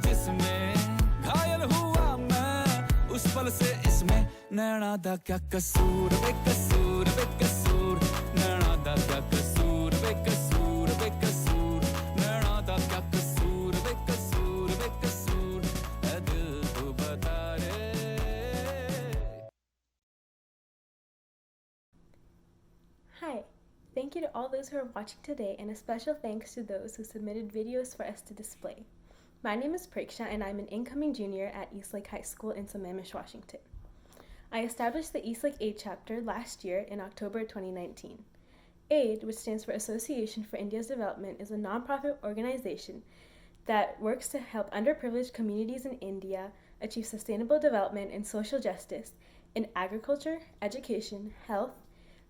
जिसमें घायल हुआ मैं उस पल से इसमें नैना दा क्या कसूर बेकसूर बेकसूर नैना दा क्या कसूर बेकसूर बेकसूर नैना दा क्या कसूर बेकसूर बेकसूर ऐ दिल तू बता रे. Hi, thank you to all those who are watching today, and a special thanks to those who submitted videos for us to display. My name is Preksha and I'm an incoming junior at Eastlake High School in Sammamish, Washington. I established the Eastlake AID chapter last year in October 2019. AID, which stands for Association for India's Development, is a nonprofit organization that works to help underprivileged communities in India achieve sustainable development and social justice in agriculture, education, health,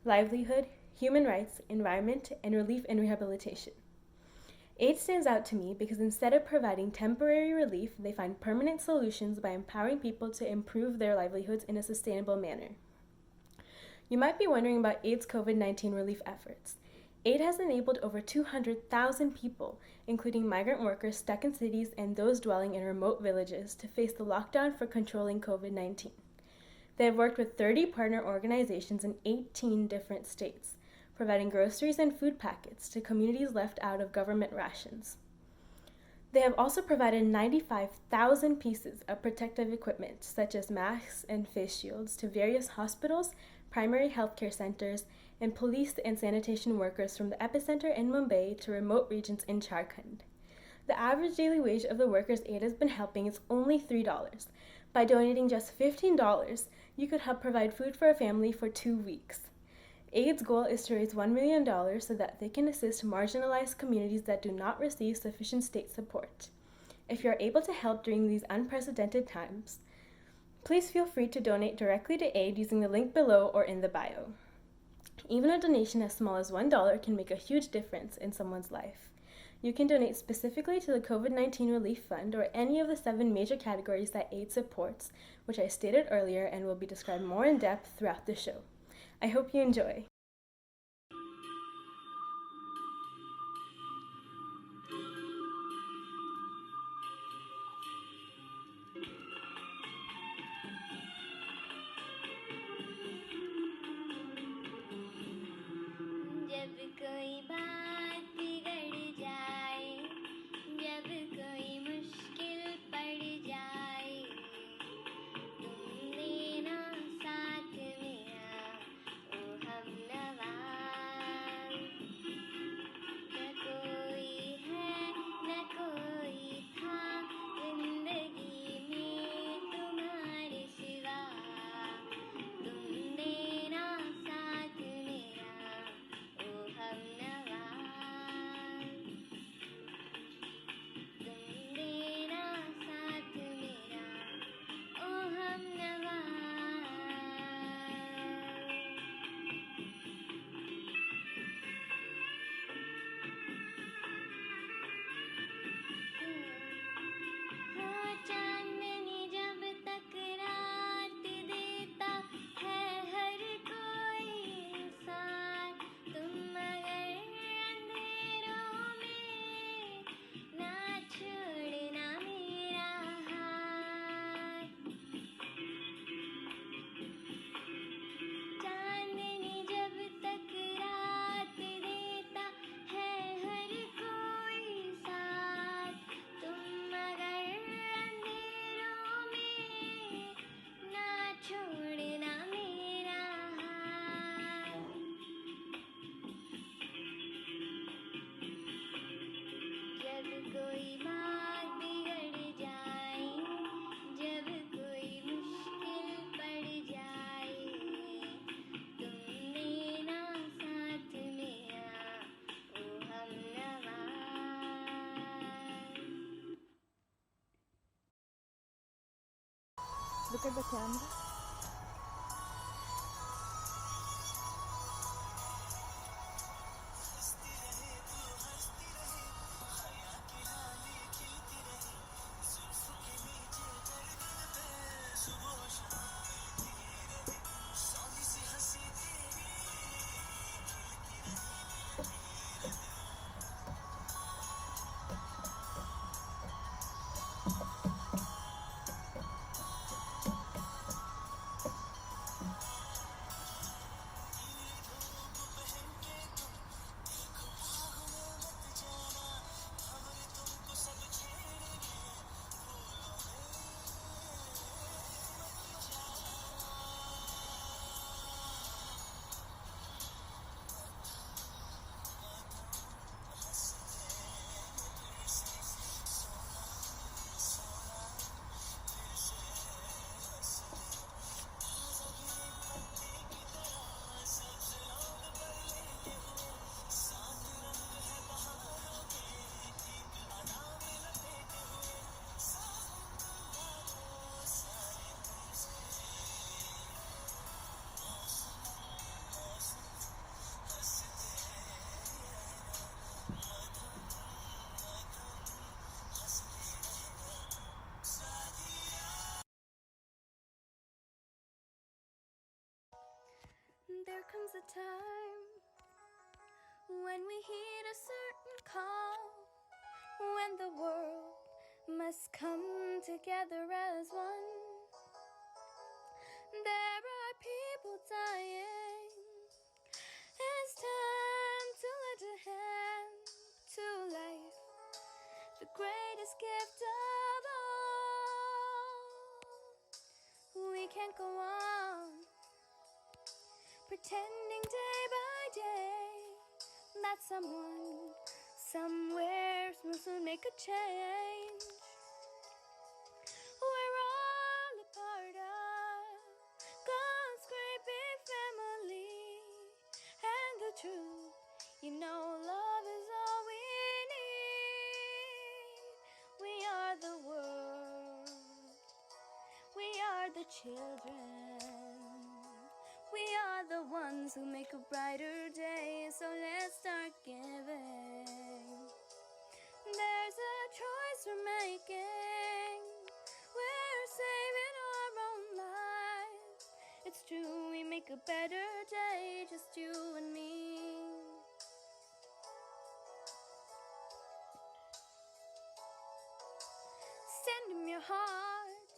livelihood, human rights, environment, and relief and rehabilitation. AID stands out to me because instead of providing temporary relief, they find permanent solutions by empowering people to improve their livelihoods in a sustainable manner. You might be wondering about AID's COVID-19 relief efforts. AID has enabled over 200,000 people, including migrant workers stuck in cities and those dwelling in remote villages, to face the lockdown for controlling COVID-19. They have worked with 30 partner organizations in 18 different states, providing groceries and food packets to communities left out of government rations. They have also provided 95,000 pieces of protective equipment, such as masks and face shields, to various hospitals, primary healthcare centers, and police and sanitation workers from the epicenter in Mumbai to remote regions in Jharkhand. The average daily wage of the workers AID has been helping is only $3. By donating just $15, you could help provide food for a family for 2 weeks. AID's goal is to raise $1 million so that they can assist marginalized communities that do not receive sufficient state support. If you are able to help during these unprecedented times, please feel free to donate directly to AID using the link below or in the bio. Even a donation as small as $1 can make a huge difference in someone's life. You can donate specifically to the COVID-19 Relief Fund or any of the 7 major categories that AID supports, which I stated earlier and will be described more in depth throughout the show. I hope you enjoy. जब कोई बात बिगड़ जाए, जब कोई मुश्किल पड़ जाए, तुम देना साथ मेरा, ओ हमनवा. न कोई है न कोई था जिंदगी में तुम्हारे सिवा, तुम देना साथ मेरा, ओ हमनवा. तुम देना साथ मेरा, ओ हमनवा. हो चांदनी जब तक रात देता है हर कोई साथ, तुम मगर अंधेरों में ना छोड़ना मेरा हाथ. चांदनी जब तक रात देता है हर कोई साथ, तुम मगर अंधेरों में ना छोड़ना मेरा हाथ. जब कोई बात बिगड़ जाए, जब कोई मुश्किल पड़ जाए, तुम देना साथ मेरा, ओ हमनवा. Look at the camera. There comes a time when we heed a certain call, when the world must come together as one. There are people dying. It's time to lend a hand to life, the greatest gift of all. We can't go on pretending day by day that someone somewhere will soon make a change. We're all a part of God's great big family, and the truth, love is all we need. We are the world, we are the children, we are the ones who make a brighter day, so let's start giving. There's a choice we're making, we're saving our own lives. It's true, we make a better day, just you and me. Send them your heart,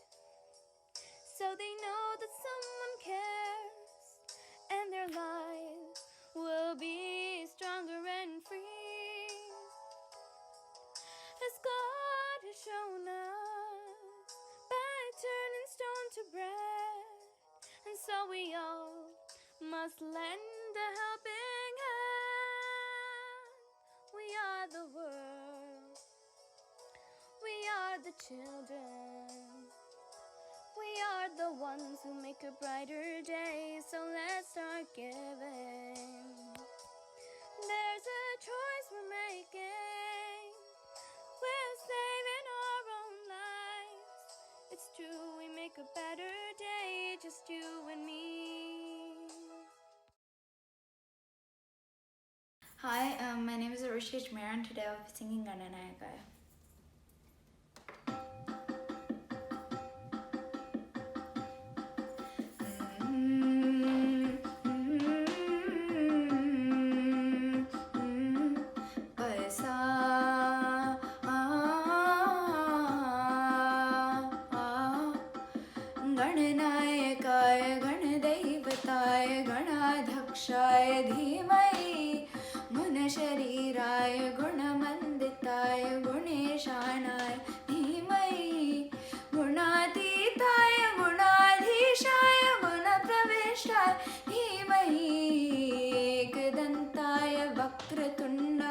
so they know that someone cares, and their lives will be stronger and free, as God has shown us by turning stone to bread. And so we all must lend a helping hand. We are the world, we are the children, we are the ones who make a brighter day, so let's start giving. There's a choice we're making, we're saving our own lives. It's true, we make a better day, just you and me. Hi, my name is Arishia Jamir, and today I'll be singing Gananayaka. गणनायकाय गणदैवताय गणाध्यक्षाय धीमहि गुणशरीराय गुणमण्डिताय गुणेशानाय धीमहि गुणातीताय गुणाधीशाय गुणप्रविष्टाय धीमहि एकदन्ताय वक्रतुण्ड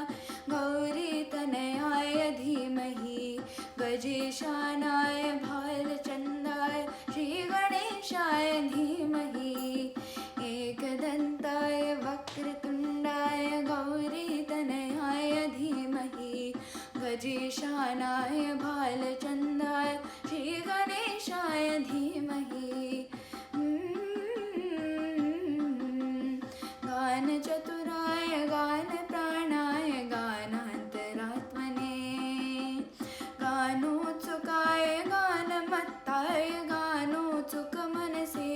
गौरीतनयाय धीमहि गजेशानाय भालचन्द्राय श्रीगणेशाय धीमहि एकदन्ताय वक्रतुण्डाय गौरीतनयाय धीमहि गजेशानाय भालचन्द्राय श्रीगणेशाय धीमहि गानचतुराय गानप्राणाय गानान्तरात्मने गानोत्सुकाय गानमत्ताय गानोत्सुकमनसे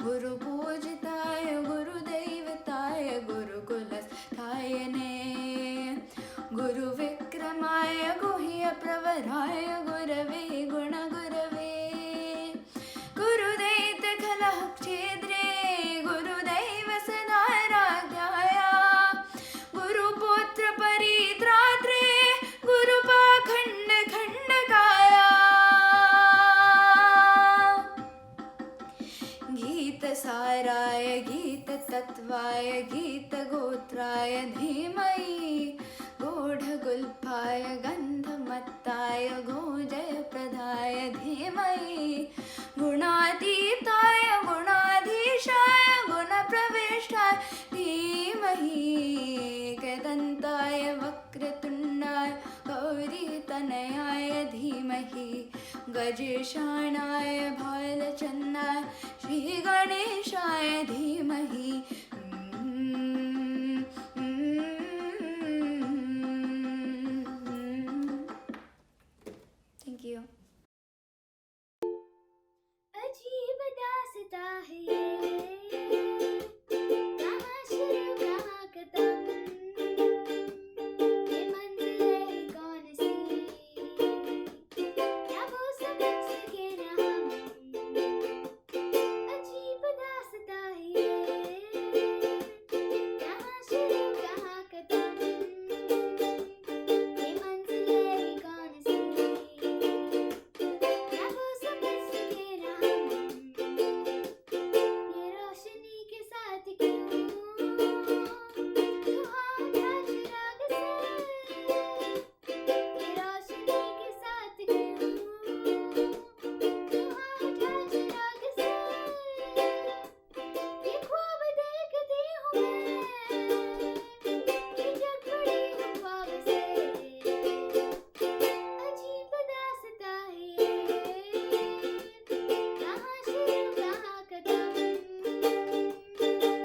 गुरुपूजिताय गुरुदैवताय गुरुकुलस्थायने गुरुविक्रमाय गुह्यप्रवराय गुणगुरवे गुणगुरवे गुरुदैत खलः क्षेत्रे गुरुदैव सदाराध्याय गुरुपुत्र परित्रात्रे गुरुपाखण्ड खण्डकाय गीतसाराय गीततत्त्वाय गीतगोत्राय धीमहि गूढगुल्फाय गन्धमत्ताय गोजयप्रदाय धीमहि गुणातीताय गुणाधीशाय गुणप्रविष्टाय धीमहि एकदन्ताय वक्रतुण्डाय गौरीतनयाय धीमहि गजेशाणाय भालचन्द्राय श्रीगणेशाय धीमहि Thank you. अजीब दास्ता है ये, कहाँ शुरू कहाँ खत्म, ये मंजिल है कौन सी, क्या वो समझ सके ना हम। अजीब दास्ता है ये, कहाँ शुरू कहाँ खत्म, ये मंजिल है कौन सी, क्या वो समझ सके ना हम। ये रोशनी के साथ क्यों तू हाँ उठा चिराग से, ये रोशनी के साथ क्यों तू हाँ उठा चिराग से, ये ख्वाब देखती हूँ मैं, ये जग पड़ी हूँ ख्वाब से। अजीब दास्ता है ये, कहाँ शुरू कहाँ खत्म,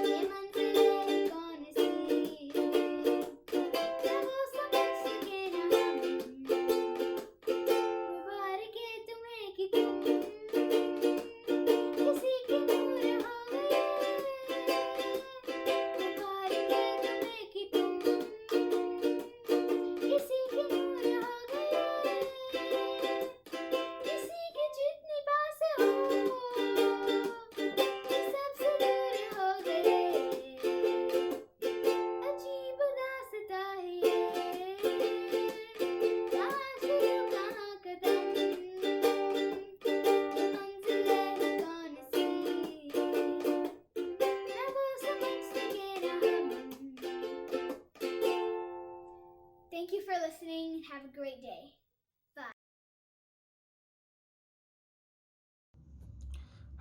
ये मंजिल है कौन सी, क्या वो समझ सके ना हम। मुबारक है तुम्हें कि तुम किसी के नूर हो गए, मुबारक है तुम्हें कि तुम किसी के नूर हो गए, किसी के जितने पास हो ये सबसे दूर हो गए। अजीब दास्ता है ये, कहाँ शुरू कहाँ खत्म, ये मंजिल है कौन सी, क्या वो समझ सके ना हम। Thank you for listening and have a great day.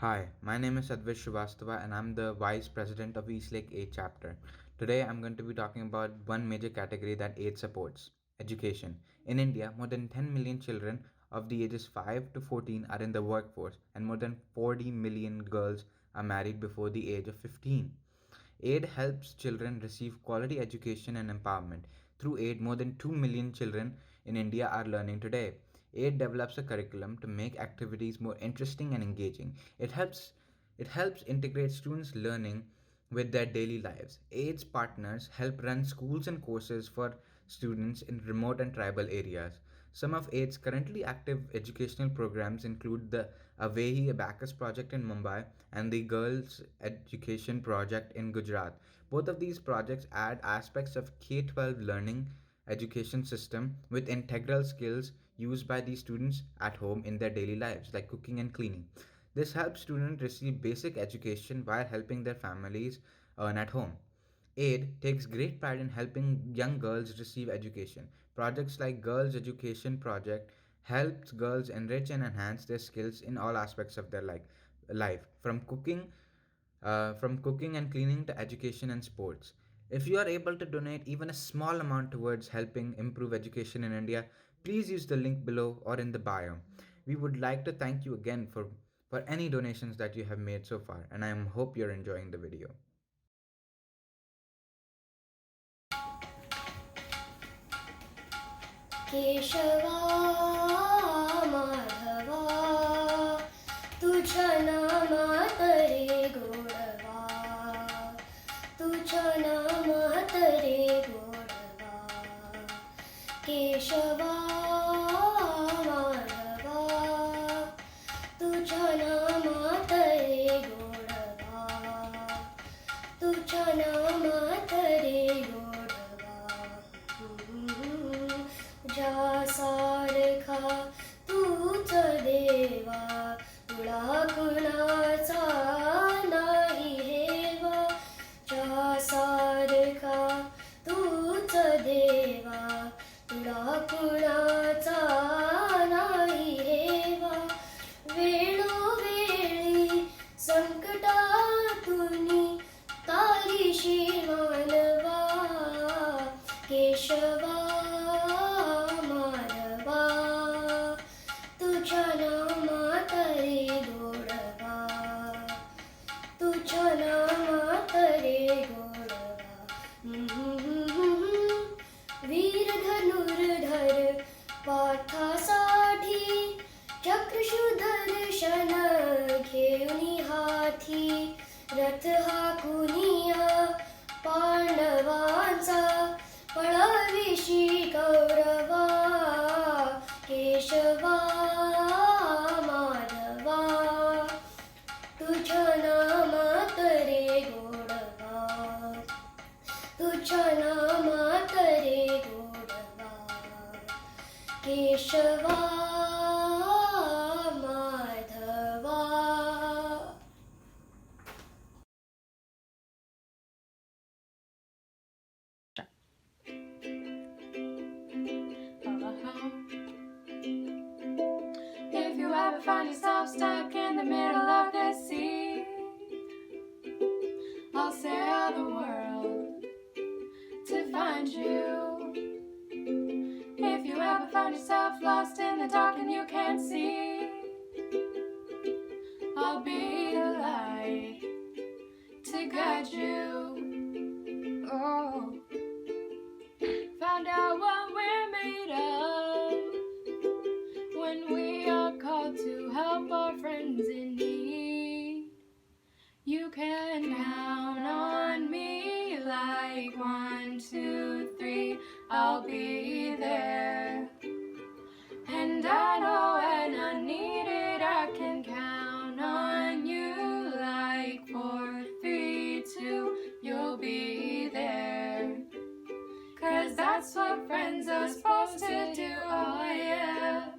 Hi, my name is Advish Srivastava and I'm the Vice President of Eastlake 8 chapter. Today I'm going to be talking about one major category that aid supports education. In India, more than 10 million children of the ages 5 to 14 are in the workforce and more than 40 million girls are married before the age of 15. AID helps children receive quality education and empowerment. Through AID, more than 2 million children in India are learning today. AID develops a curriculum to make activities more interesting and engaging. It helps integrate students' learning with their daily lives. AID's partners help run schools and courses for students in remote and tribal areas. Some of AID's currently active educational programs include the Avehi Abacus project in Mumbai and the Girls Education project in Gujarat. Both of these projects add aspects of K-12 learning education system with integral skills used by these students at home in their daily lives, like cooking and cleaning. This helps students receive basic education while helping their families earn at home. AID takes great pride in helping young girls receive education. Projects like Girls Education Project helps girls enrich and enhance their skills in all aspects of their life, from cooking and cleaning to education and sports. If you are able to donate even a small amount towards helping improve education in India, please use the link below or in the bio. We would like to thank you again for any donations that you have made so far, and I hope you're enjoying the video. केशवा माधवा तुझ्या नामात रे गोडवा तुझ्या नामात रे गोडवा केशवा माधवा चक्रशुदर्शन घेऊनी हाती रथ हाकुनिया पांडवांचा पळविशी कौरवा केशवा माधवा तुझ्या नामात रे गोडवा तुझ्या नामात रे गोडवा केशवा Madhava. If you ever find yourself stuck in the middle of the sea, I'll sail the world to find you. If you ever find yourself lost in the dark and you can't see, I'll be the light to guide you. Oh, find out what we're made of when we are called to help our friends in need. You can count on me like 1, 2, 3, I'll be there. And I know when I need it, I can count on you like 4, 3, 2, you'll be there. 'Cause that's what friends are supposed to do, oh yeah.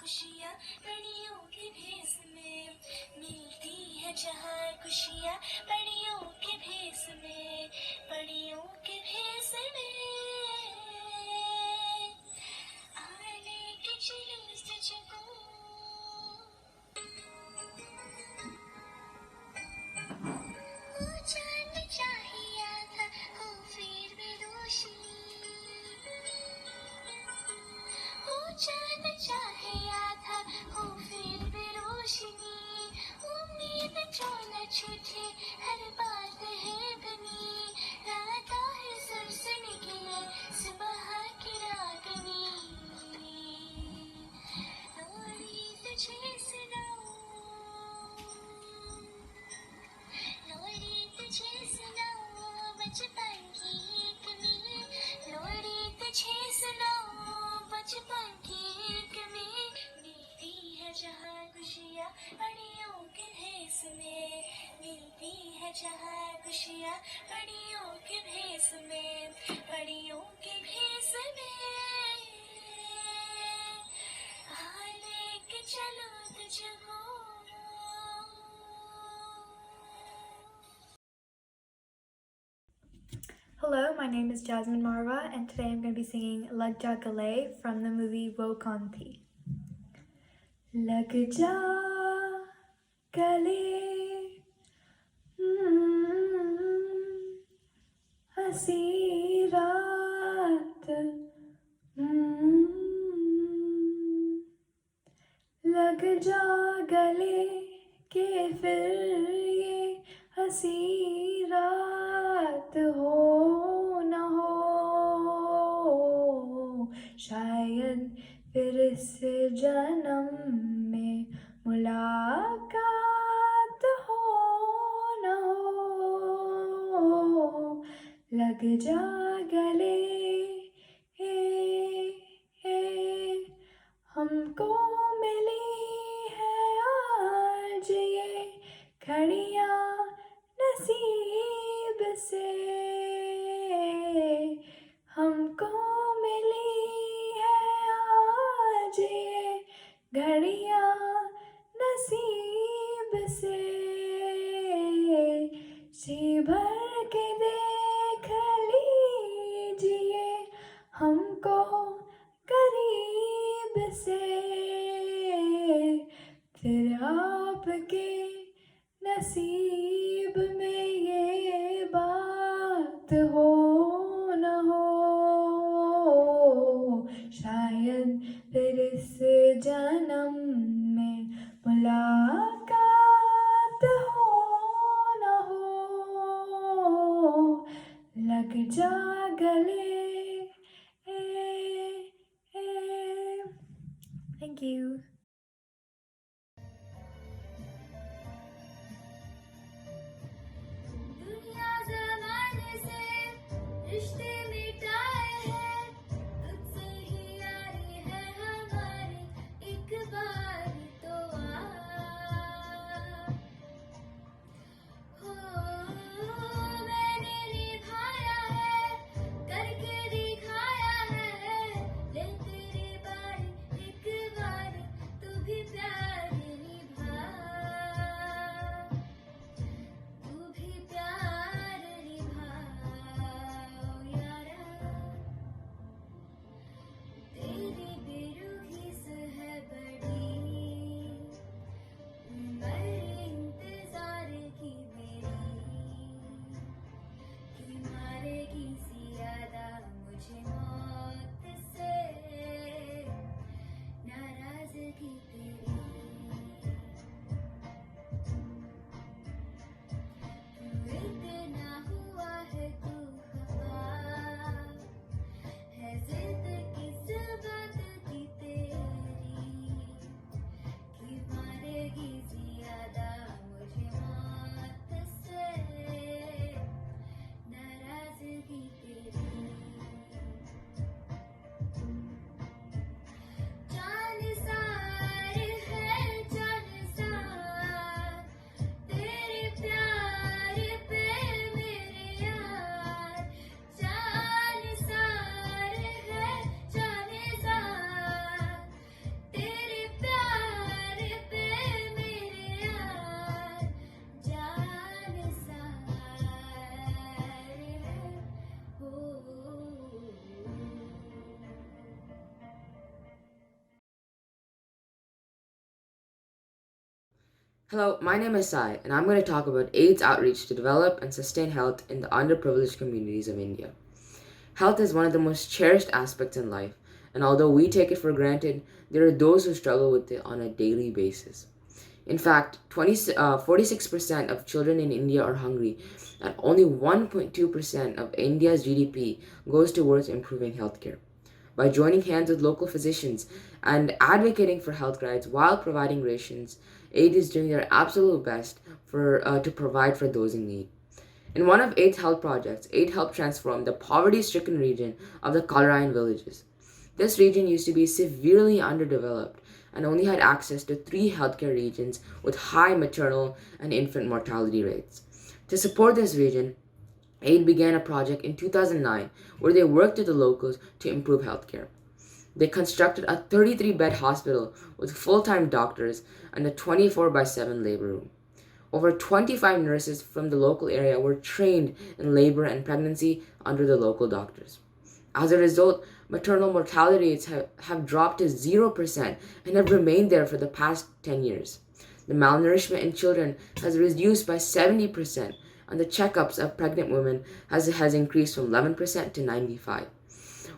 खुशियाँ पड़ियों के भेस में मिलती है जहाँ खुशियाँ पड़ियों के भेस में पड़ियों के भेस में आने के चलो तुझको चांद चाहिए था हो फिर भी रोशनी हो चांद चाहिए था हो फिर भी रोशनी उम्मीद जो न छूटे हर बात है बनी रात है सर से निकले सुबह की रागनी लोरी तुझे सुनाऊं लोरी तुझे सुनाऊं बचपन की कमी लोरी तुझे सुनाऊं बचपन की कमी मिलती है जहाँ खुशियाँ पड़ियों के भेस में मिलती है जहाँ खुशियाँ पड़ियों के भेस में पड़ियों के भेस में आने के चलो तुझको. Hello, my name is Jasmine Marva, and today I'm going to be singing Lag Ja Gale from the movie Wo Kon Thi. Lag Ja Gale, हंसी रात, लग जा गले के फिर ये हंसी रात हो न हो, शायद फिर इस जन्म में मुलाकात हो न हो. लग जा गले, हमको मिली है आज ये घड़ियाँ नसीब से, हमको मिली है आज ये घड़ियाँ नसीब से. जी भर के देख लीजिए हमको करीब से, फिर आपके नसीब रिश्ते मिटाए हैं तुझसे ही यारी है हमारी एक बार तो हो मैंने निभाया है करके दिखाया है ले तेरी बारी एक बारी तू भी प्यार निभा तू भी प्यार निभा यारा तेरी बेरुखी से है बड़ी उम्र इंतजार की मेरी कि मारेगी ज़्यादा मुझे मौत से नाराज़गी तेरी तू इतना हुआ है तू खफा है जिद किस बात की तेरी कि मारेगी ज़्यादा मुझे मौत से नाराज़गी तेरी जान सार है जान सार तेरे प्यार पे मेरे यार जान सार है जान सार तेरे प्यार पे मेरे यार जान सार है हो Hello, my name is Sai, and I'm going to talk about AIDS outreach to develop and sustain health in the underprivileged communities of India. Health is one of the most cherished aspects in life, and although we take it for granted, there are those who struggle with it on a daily basis. In fact, 46% of children in India are hungry, and only 1.2% of India's GDP goes towards improving healthcare. By joining hands with local physicians and advocating for health rights while providing rations, AID is doing their absolute best to provide for those in need. In one of AID's health projects, AID helped transform the poverty-stricken region of the Kalrayan villages. This region used to be severely underdeveloped and only had access to 3 healthcare regions with high maternal and infant mortality rates. To support this region, AID began a project in 2009 where they worked with the locals to improve healthcare. They constructed a 33-bed hospital with full-time doctors and a 24/7 labor room. Over 25 nurses from the local area were trained in labor and pregnancy under the local doctors. As a result, maternal mortality rates have dropped to 0% and have remained there for the past 10 years. The malnourishment in children has reduced by 70%, and the checkups of pregnant women has increased from 11% to 95%.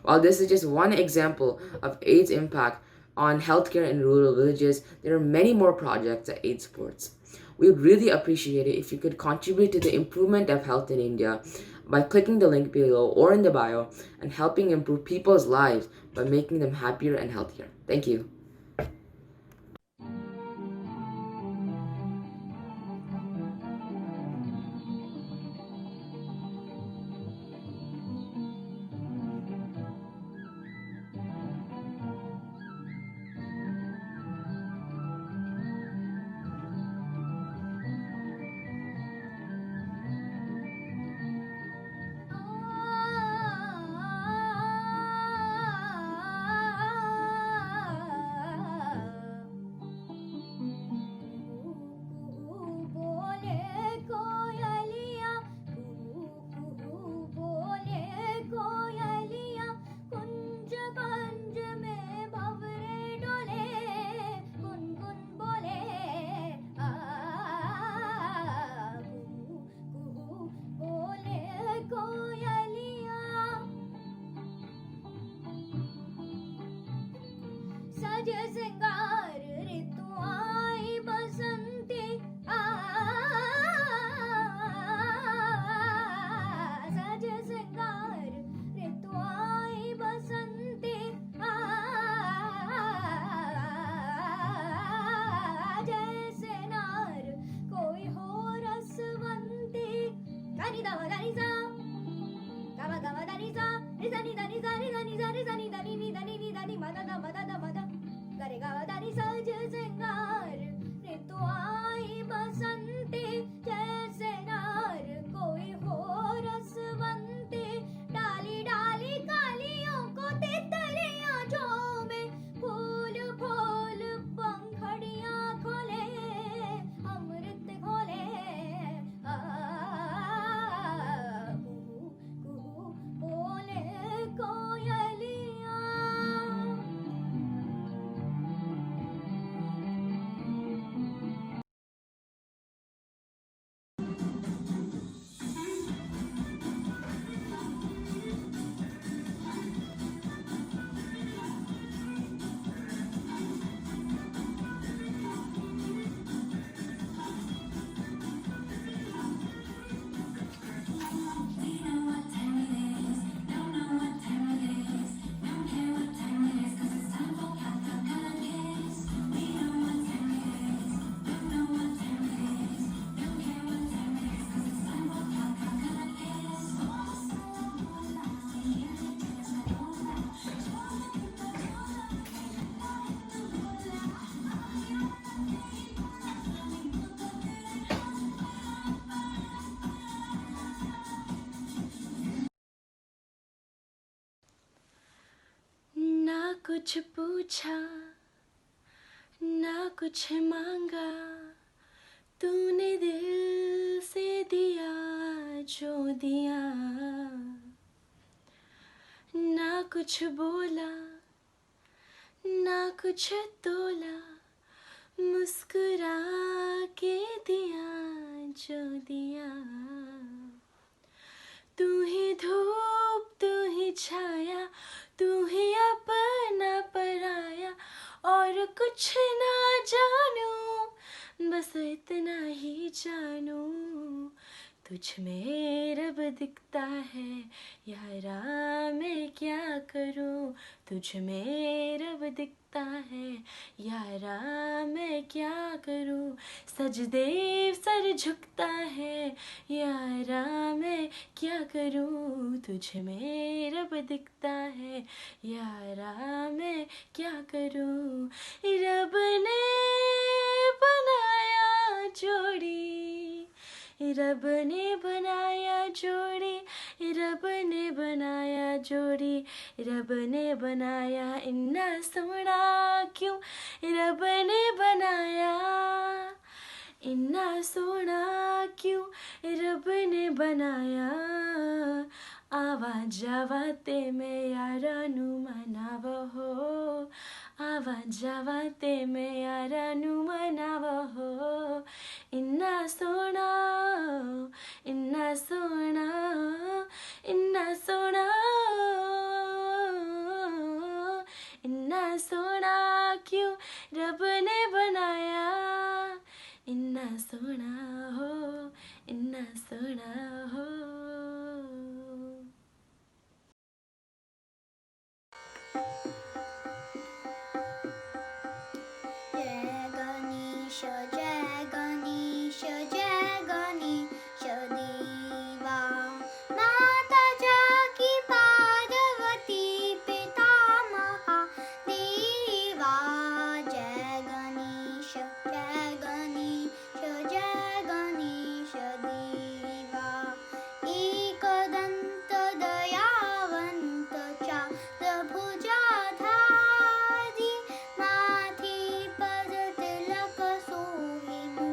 While this is just one example of AID's impact on healthcare in rural villages, there are many more projects that AID supports. We would really appreciate it if you could contribute to the improvement of health in India by clicking the link below or in the bio and helping improve people's lives by making them happier and healthier. Thank you. बोले कोयलिया बोले कोयलिया कुंज कंज में भंवरे डोले गुनगुन बोले बोले कोयलिया सज सिंगार ऋतु आई बसंती सज सिंगार ऋतु आई बसंती जैसे नार कोई हो रसवंती गनि दम गनि सा गम गम दनि zani dani zari zani zari zani dani ni dani madada madada mada gare ga dani सज सिंगार ऋतु आई बसंती जैसे नार कोई हो रसवंती डाली डाली कालियों को तितलियां झूमे फूल फूल पंखड़ियां खोले अमृत घोले कुहू कुहू बोले कोयलियां ना कुछ पूछा ना कुछ मांगा तूने दिल से दिया जो दिया ना कुछ बोला ना कुछ तोला मुस्कुरा के दिया जो दिया तू ही धूप तू ही छाया तू ही अपना पराया और कुछ ना जानू बस इतना ही जानू तुझ में रब दिखता है यारा मैं क्या करूं तुझ में रब दिखता है यारा मैं क्या करूं सजदे सर झुकता है यारा मैं क्या करूं तुझ में रब दिखता है यारा मैं क्या करूं रब ने बनाया जोड़ी रब ने बनाया जोड़ी रब ने बनाया जोड़ी रब ने बनाया इन्ना सोना क्यों रब ने बनाया इन्ना सोना क्यों रब ने बनाया आवा जावा ते मैं यारा नू मनाव हो आवा जावा ते मैं यारा नू मनाव हो इन्ना सोना इन्ना सोना इन्ना सोना इन्ना सोना क्यों रब ने बनाया इन्ना सोना हो इन्ना सोना हो जय गणेश जय गणेश जय गणेश देवा माता जाकी पार्वती पिता महादेवा जय गणेश जय गणेश जय गणेश देवा एकदंत दयावंत चातुर्भुजाधारी माथी पद तिलक सोहिनु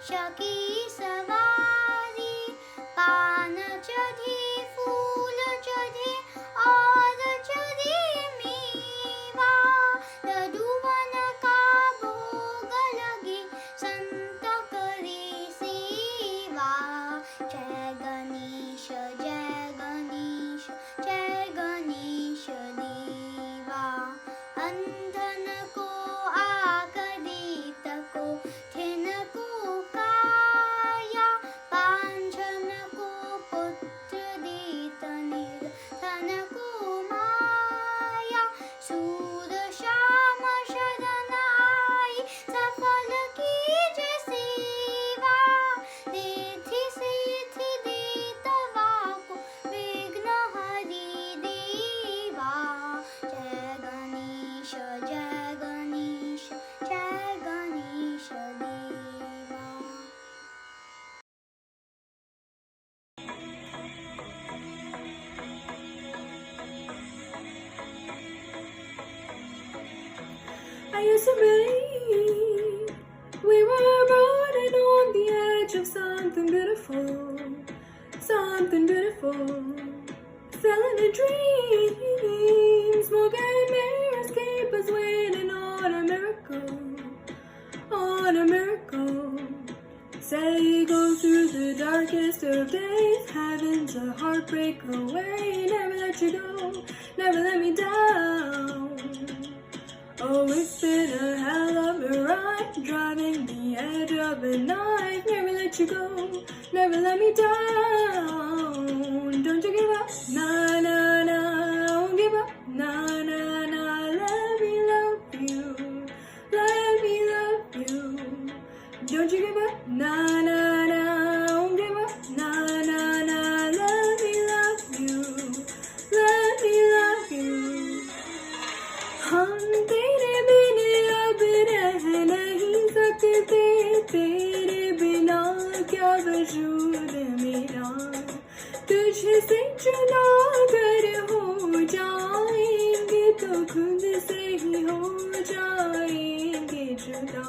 शकी सवारी पान चढ़ी फूल चढ़े और चढ़ी मेवा यदुवन का भोग लगे संत करे सेवा जय गणेश जय गणेश जय गणेश देवा अंधन को आकदित को थिन को काया to believe we were running on the edge of something beautiful, something beautiful. Selling a dream, smoke and mirrors keep us waiting on a miracle, on a miracle. Say go through the darkest of days, heaven's a heartbreak away. Never let you go, never let me down. Oh, it's been a hell of a ride, driving the edge of a knife. Never let you go, never let me down. Don't you give up, nah, nah, nah. Won't give up, nah, nah, nah. Let me love you, let me love you. Don't you give up, nah, nah, nah. Won't give up, nah, nah, nah. Let me love you, let me love you. हम तेरे बिना अब रह नहीं सकते, तेरे बिना क्या वजूद मेरा। तुझसे जुदा अगर हो जाएंगे तो खुद से ही हो जाएंगे जुदा,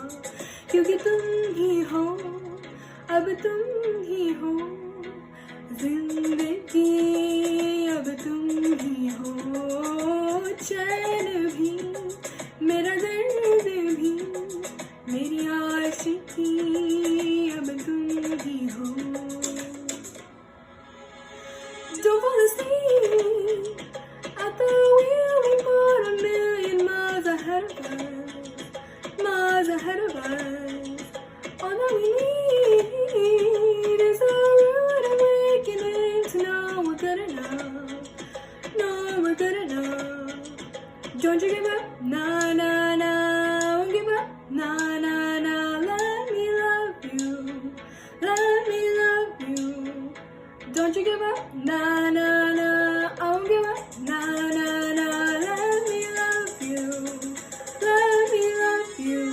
क्योंकि तुम ही हो, अब तुम ही हो जिंदगी, अब तुम ही हो चैन भी, मेरा दर्द भी, मेरी आशिकी, अब तुम ही हो। Don't fall asleep at the wheel, we've got a million miles ahead of us, miles ahead of us. All that we need is a rude awakening to know we're good enough, know we're good enough. Don't you give up, nah, nah, nah. Won't give up, nah, nah, nah. Let me love you, let me love you. Don't you give up, nah, nah, nah. I won't give up, nah, nah, nah. Let me love you, let me love you.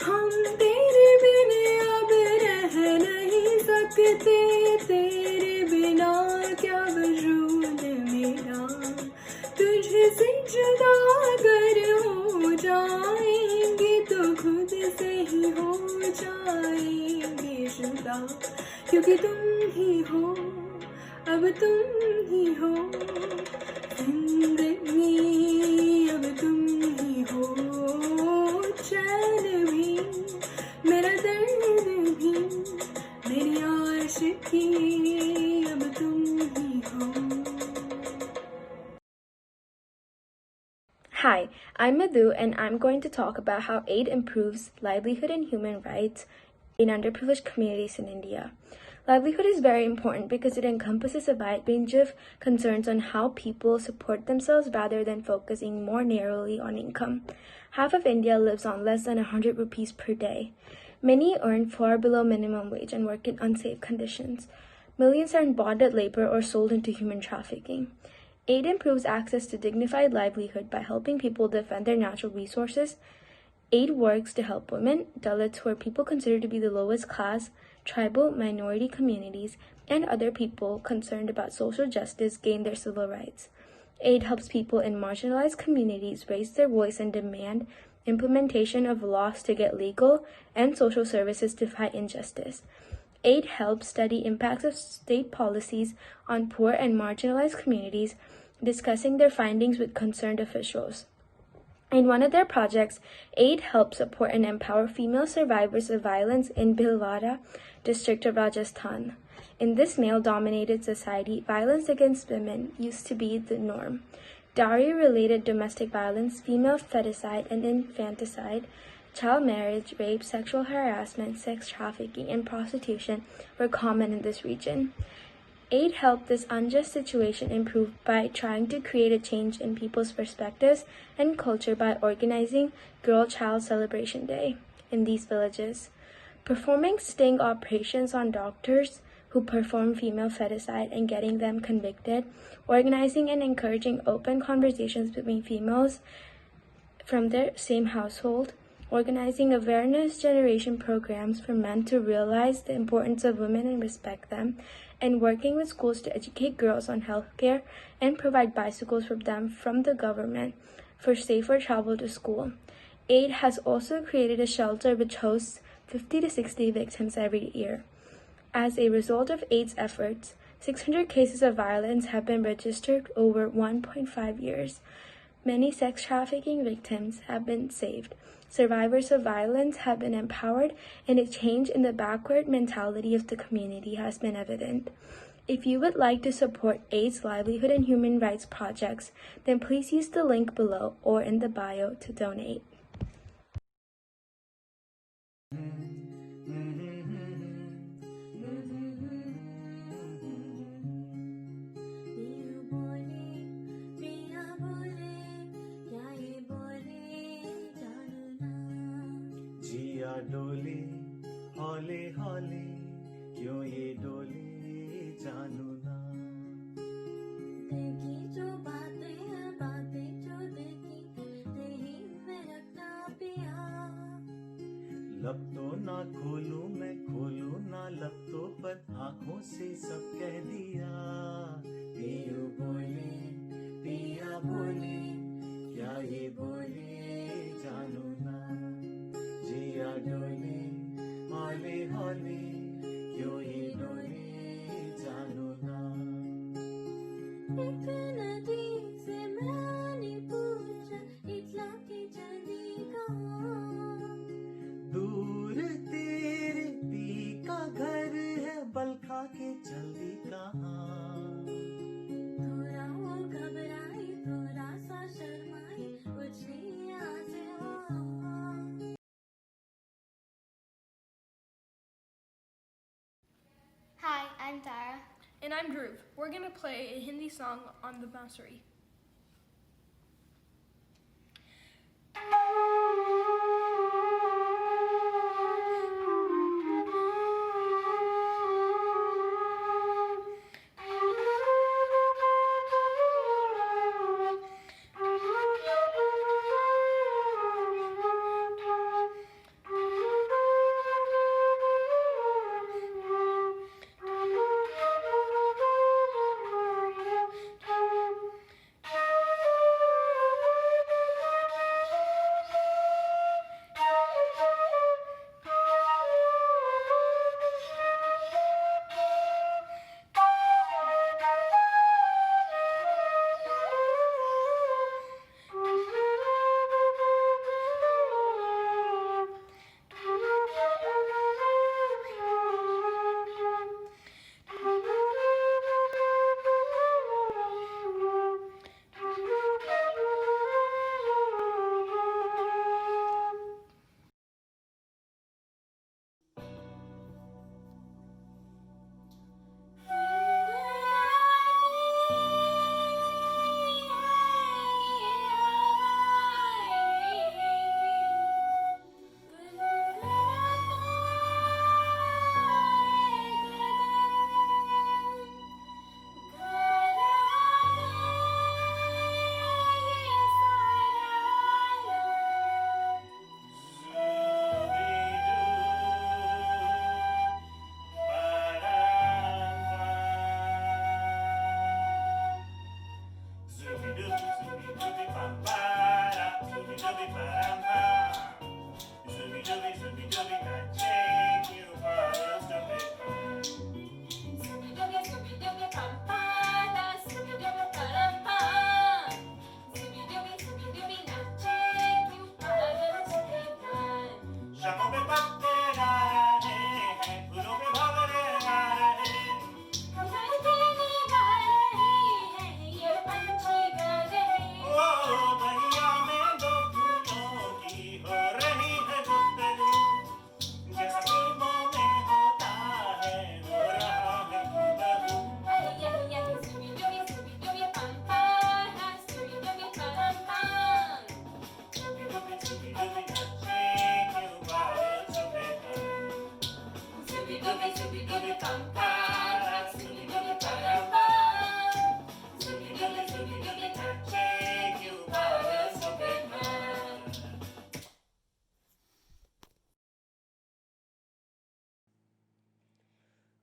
हम तेरे बिना अब रह नहीं सकते, तेरे बिना क्या वजूद मेरा। तुझसे जुदा अगर हो जाएंगे तो खुद से ही हो जाएंगे जुदा, क्योंकि तुम ही हो, अब तुम ही हो जिंदगी, अब तुम ही हो चैन भी, मेरा दर्द भी, मेरी आशिकी, अब तुम ही हो। Hi, I'm Madhu, and I'm going to talk about how aid improves livelihood and human rights in underprivileged communities in India. Livelihood is very important because it encompasses a wide range of concerns on how people support themselves rather than focusing more narrowly on income. Half of India lives on less than 100 rupees per day. Many earn far below minimum wage and work in unsafe conditions. Millions are in bonded labor or sold into human trafficking. Aid improves access to dignified livelihood by helping people defend their natural resources. Aid works to help women, Dalits, who are people considered to be the lowest class, tribal, minority communities, and other people concerned about social justice gain their civil rights. Aid helps people in marginalized communities raise their voice and demand implementation of laws to get legal and social services to fight injustice. Aid helps study impacts of state policies on poor and marginalized communities, discussing their findings with concerned officials. In one of their projects, Aid helps support and empower female survivors of violence in Bhilwara district of Rajasthan. In this male-dominated society, violence against women used to be the norm. Dowry-related domestic violence, female feticide and infanticide, child marriage, rape, sexual harassment, sex trafficking, and prostitution were common in this region. Aid helped this unjust situation improve by trying to create a change in people's perspectives and culture by organizing Girl Child Celebration Day in these villages, performing sting operations on doctors who perform female feticide and getting them convicted, organizing and encouraging open conversations between females from their same household, organizing awareness generation programs for men to realize the importance of women and respect them, and working with schools to educate girls on healthcare and provide bicycles for them from the government. for safer travel to school. AID has also created a shelter which hosts 50 to 60 victims every year. As a result of AID's efforts, 600 cases of violence have been registered over 1.5 years. Many sex trafficking victims have been saved. Survivors of violence have been empowered, and a change in the backward mentality of the community has been evident. If you would like to support AID's livelihood and human rights projects, then please use the link below or in the bio to donate. जिया डोली हौले हौले क्यों ये डोली जानू ना देखी जो बातें हैं बातें जो देखी तेरी में रखना पिया लब तो ना खोलूं मैं खोलूं ना लब तो पर आंखों से सब कह दिया पियो बोले पिया बोले क्या ये बोले जानू ना जिया डोले हौले हौले क्यों ये डोले जानू ना एक नदी से मैंने पूछा इतना की चली कहाँ दूर तेरे पी का घर है बलखा के जल्दी कहाँ थोड़ा वो घबराई थोड़ा सा शर्माई पूछी यहाँ से वहाँ Hi, I'm Tara. And I'm Dhruv. We're going to play a Hindi song on the bansuri.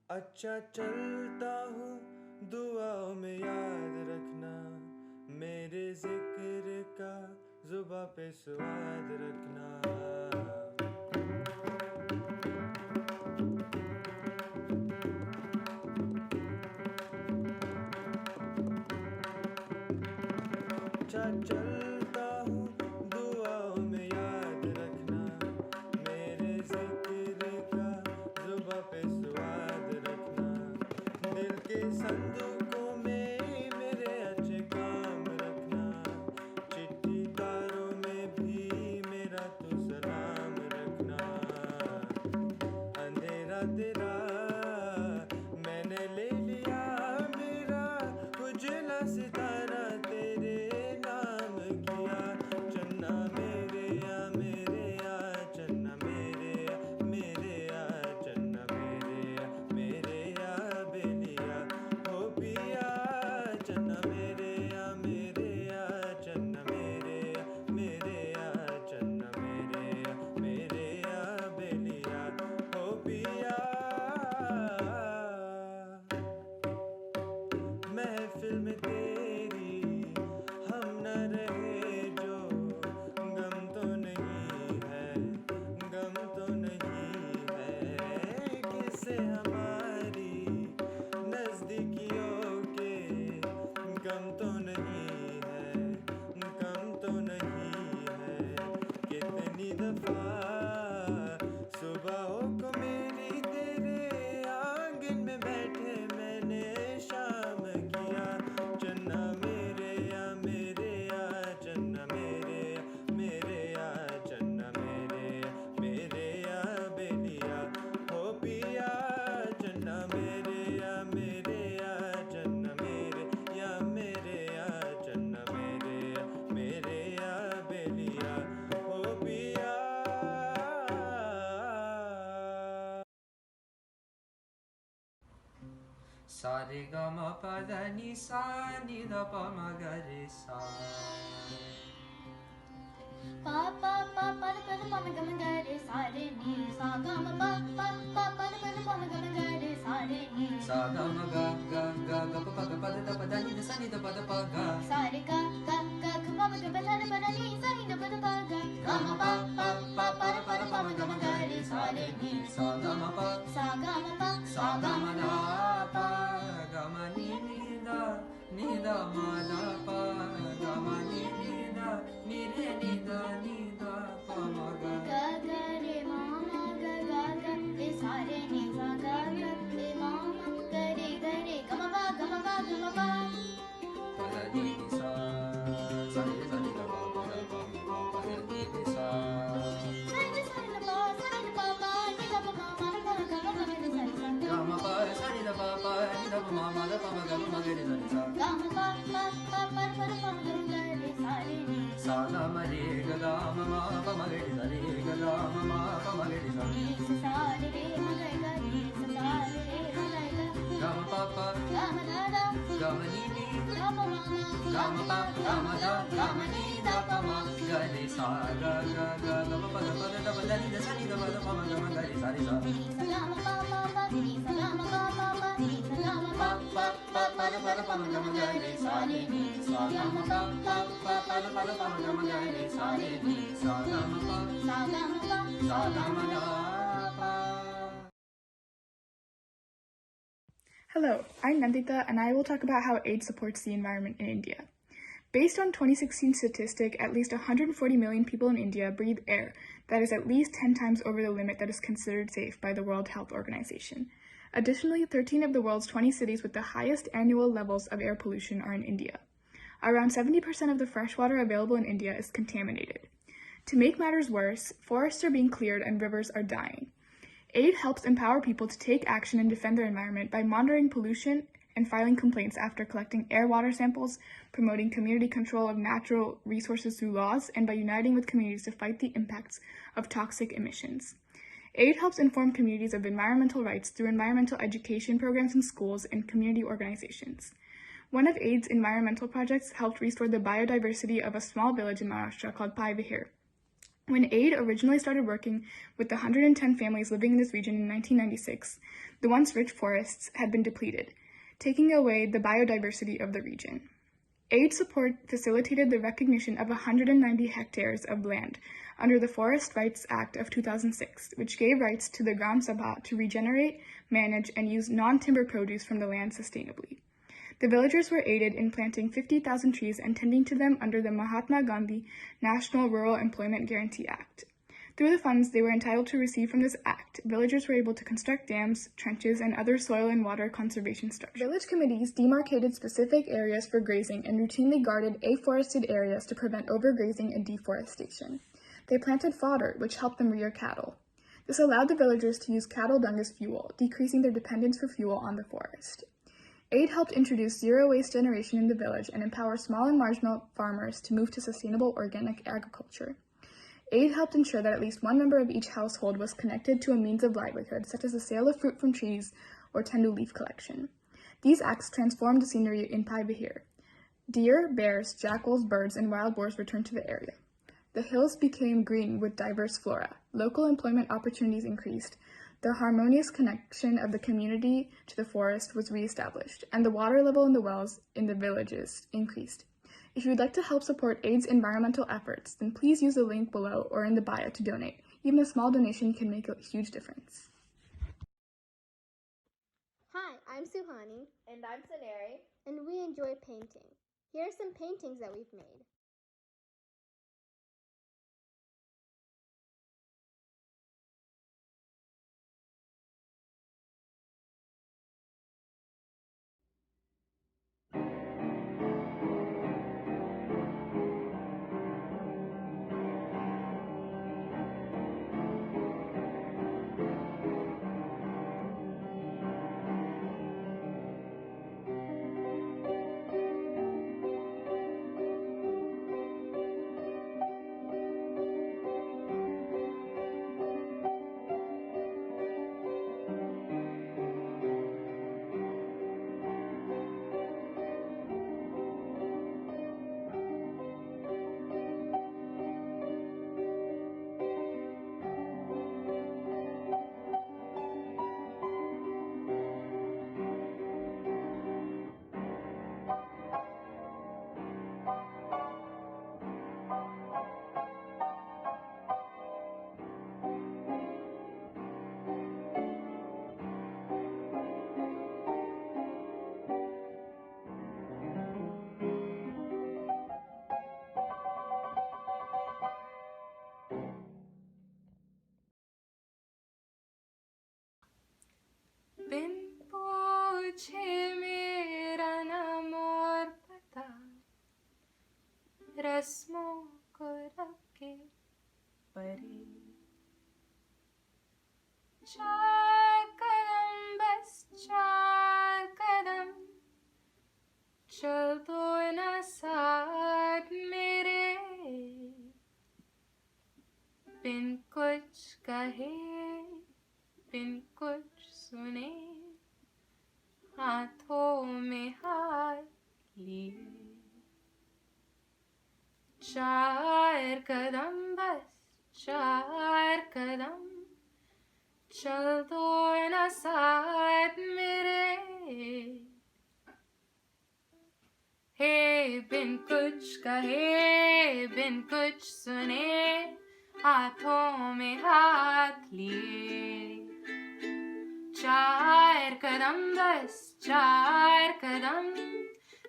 अच्छा चलता हूँ दुआओं में याद रखना मेरे जिक्र का जुबां पे स्वाद रखना चलता हूँ दुआओं में याद रखना मेरे जिक्र का जुबां पे स्वाद रखना दिल के संदूकों में मेरे अच्छे काम रखना चिट्ठी तारों में भी मेरा तो सलाम रखना अंधेरा तेरा मैंने ले लिया मेरा उजला सितारा तेरे नाम किया चन्ना मेरे या चन्ना मेरे या चन्ना मेरे या बेलिया हो पिया चन्ना मेरे या चन्ना मेरे या चन्ना मेरे या बेलिया हो पिया महफिल में तेरी हम न रहे जो गम तो नहीं है किससे हमारी नजदीकियों के गम तो नहीं है कितनी दफा सुबहों को मेरी तेरे आंगन में बैठे मैंने शाम किया चन्ना मेरे या चन्ना मेरे या चन्ना मेरे या बेलिया हो पिया चन्ना मेरे या चन्ना मेरे या चन्ना मेरे या बेलिया हो पिया सारे ग म प ध नि सा नि ध प म ग रे सा pa pa pa pa pa pa ma ga ma ga re sa re ni sa ga ma pa pa pa pa pa pa ma ga ma ga re sa re ni sa ga ma ga p pa ga pa da pa da ni da sa ni da pa da pa ga sa re ga pa ma ga pa da pa da ni sa ni da pa da pa ga ga ma pa pa pa pa pa ma ga ma ga re sa re ni sa ga ma pa sa ga ma pa sa ga ma da pa ga ma ni da ma da pa ga ma ni da ni re ni da pa ma ga ga ga re ma ma ga re sa re ni sa ga re ma ma ga re ga ma pa ga ma pa pa da ni sa sa ni da pa pa da pa pa da ni sa sa ni da pa pa ni da pa ma ma da pa ga ma ga re sa ni sa ga ma pa sa ni da pa pa ni da pa ma ma da pa ma ga ma ga re sa ni sa ga ma pa pa pa pa ma ga re sa re ni sa ga ma re ga ma pa ma ga re sa re ga ma pa ma ga re sa ni sa re ma ga ni sa re ma ga ma pa pa ga ma da ga ma ni ga ma ma ga ma pa ga ma da ga ma ni da pa ma ga re sa ga ma pa da pa da ni da sa ni da pa da pa ma ga re sa re sa ni sa ga ma pa pa ni sa ga ma pa pa ni sa ga ma pa pa pa da pa ma ga re sa re ni sa ga ma pa pa da pa ma ga re sa re ni sa ga ma pa sa ga ma da pa. Hello, I'm Nandita and I will talk about how AIDS supports the environment in India. Based on 2016 statistic, at least 140 million people in India breathe air that is at least 10 times over the limit that is considered safe by the World Health Organization. Additionally, 13 of the world's 20 cities with the highest annual levels of air pollution are in India. Around 70% of the fresh water available in India is contaminated. To make matters worse, forests are being cleared and rivers are dying. AID helps empower people to take action and defend their environment by monitoring pollution and filing complaints after collecting air water samples, promoting community control of natural resources through laws, and by uniting with communities to fight the impacts of toxic emissions. AID helps inform communities of environmental rights through environmental education programs in schools and community organizations. One of AID's environmental projects helped restore the biodiversity of a small village in Maharashtra called Pai Vihar. When AID originally started working with the 110 families living in this region in 1996, the once rich forests had been depleted, taking away the biodiversity of the region. Aid support facilitated the recognition of 190 hectares of land under the Forest Rights Act of 2006, which gave rights to the Gram Sabha to regenerate, manage, and use non-timber produce from the land sustainably. The villagers were aided in planting 50,000 trees and tending to them under the Mahatma Gandhi National Rural Employment Guarantee Act. Through the funds they were entitled to receive from this act, villagers were able to construct dams, trenches, and other soil and water conservation structures. Village committees demarcated specific areas for grazing and routinely guarded afforested areas to prevent overgrazing and deforestation. They planted fodder, which helped them rear cattle. This allowed the villagers to use cattle dung as fuel, decreasing their dependence for fuel on the forest. Aid helped introduce zero-waste generation in the village and empower small and marginal farmers to move to sustainable organic agriculture. Aid helped ensure that at least one member of each household was connected to a means of livelihood, such as the sale of fruit from trees or tendu leaf collection. These acts transformed the scenery in Pai Bahir. Deer, bears, jackals, birds, and wild boars returned to the area. The hills became green with diverse flora. Local employment opportunities increased. The harmonious connection of the community to the forest was reestablished, and the water level in the wells in the villages increased. If you would like to help support AID's environmental efforts, then please use the link below or in the bio to donate. Even a small donation can make a huge difference. Hi, I'm Suhani. And I'm Saneri. And we enjoy painting. Here are some paintings that we've made. बिन पूछे मेरा नाम और पता रस्मों को रखे परे चार कदम बस चार कदम चल दो ना साथ मेरे बिन कुछ कहे बिन कुछ सुने हाथों में हाथ लिए चार कदम बस चार कदम चल दो ना साथ मेरे हे बिन कुछ कहे बिन कुछ सुने हाथों में हाथ लिए चार कदम बस चार कदम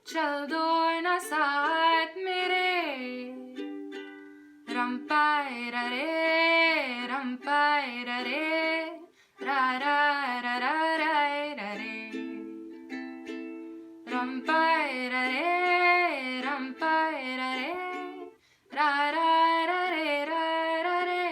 चल दो ना साथ मेरे रम पाए रे रा रा रा रा रा रे रम पाए रे रा रा रा रे रा रे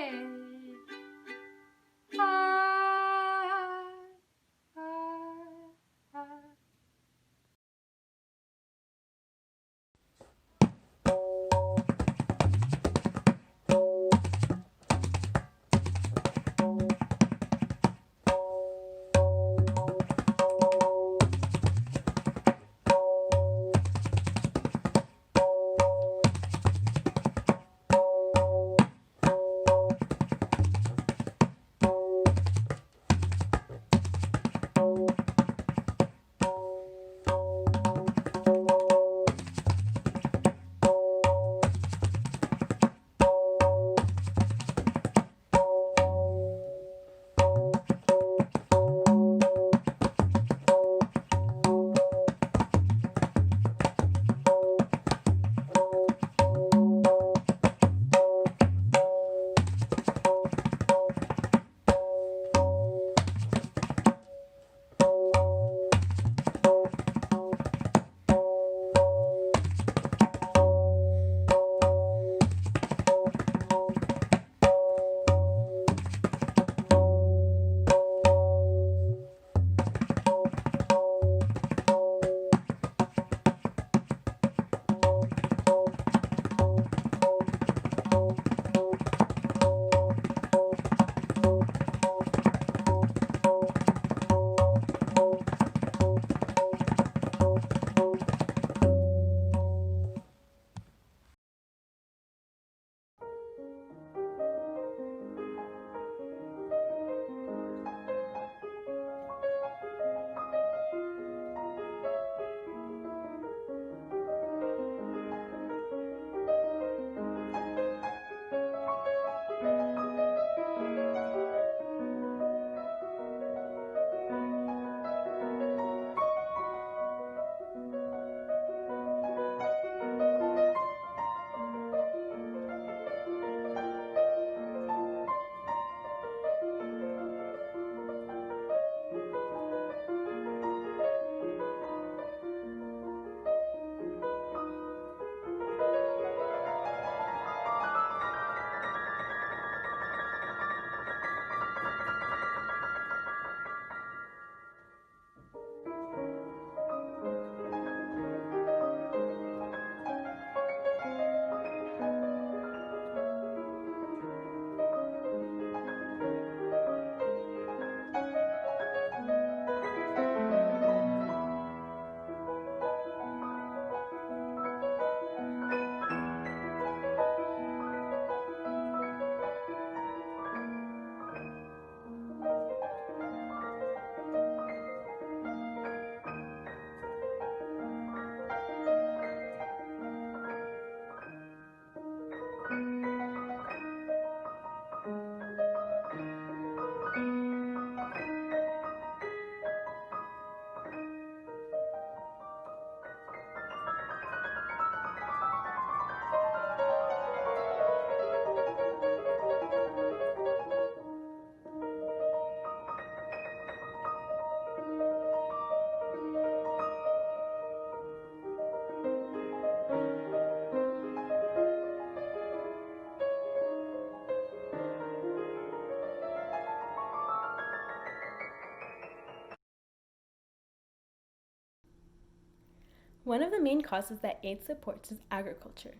One of the main causes that aid supports is agriculture.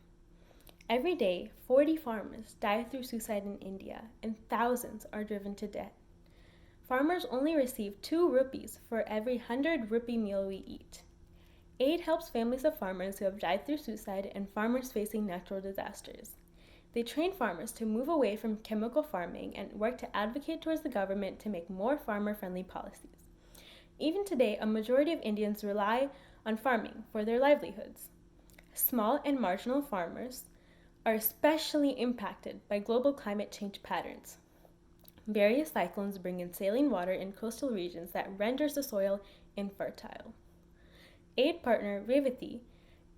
Every day, 40 farmers die through suicide in India, and thousands are driven to debt. Farmers only receive 2 rupees for every 100 rupee meal we eat. Aid helps families of farmers who have died through suicide and farmers facing natural disasters. They train farmers to move away from chemical farming and work to advocate towards the government to make more farmer-friendly policies. Even today, a majority of Indians rely on farming for their livelihoods. Small and marginal farmers are especially impacted by global climate change patterns. Various cyclones bring in saline water in coastal regions that renders the soil infertile. Aid partner Revati